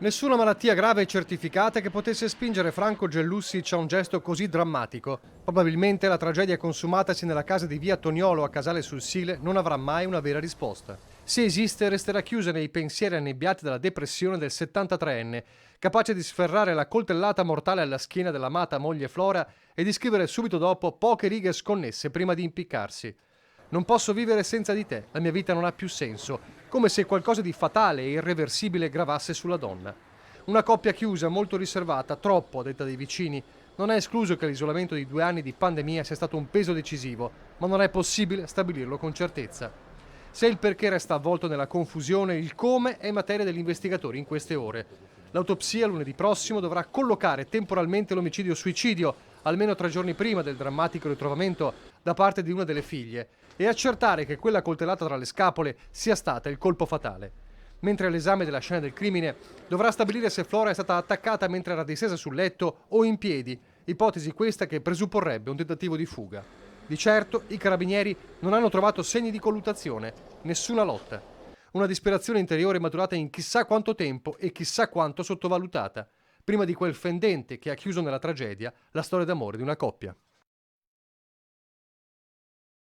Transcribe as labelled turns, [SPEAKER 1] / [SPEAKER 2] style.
[SPEAKER 1] Nessuna malattia grave certificata che potesse spingere Franco Gellussic a un gesto così drammatico. Probabilmente la tragedia consumatasi nella casa di via Toniolo a Casale sul Sile non avrà mai una vera risposta. Se esiste, resterà chiusa nei pensieri annebbiati dalla depressione del 73enne, capace di sferrare la coltellata mortale alla schiena dell'amata moglie Flora e di scrivere subito dopo poche righe sconnesse prima di impiccarsi. Non posso vivere senza di te, la mia vita non ha più senso, come se qualcosa di fatale e irreversibile gravasse sulla donna. Una coppia chiusa, molto riservata, troppo a detta dei vicini. Non è escluso che l'isolamento di 2 anni di pandemia sia stato un peso decisivo, ma non è possibile stabilirlo con certezza. Se il perché resta avvolto nella confusione, il come è materia degli investigatori in queste ore. L'autopsia lunedì prossimo dovrà collocare temporalmente l'omicidio-suicidio, almeno 3 giorni prima del drammatico ritrovamento da parte di una delle figlie, e accertare che quella coltellata tra le scapole sia stata il colpo fatale. Mentre l'esame della scena del crimine dovrà stabilire se Flora è stata attaccata mentre era distesa sul letto o in piedi, ipotesi questa che presupporrebbe un tentativo di fuga. Di certo i carabinieri non hanno trovato segni di colluttazione, nessuna lotta. Una disperazione interiore maturata in chissà quanto tempo e chissà quanto sottovalutata, prima di quel fendente che ha chiuso nella tragedia la storia d'amore di una coppia.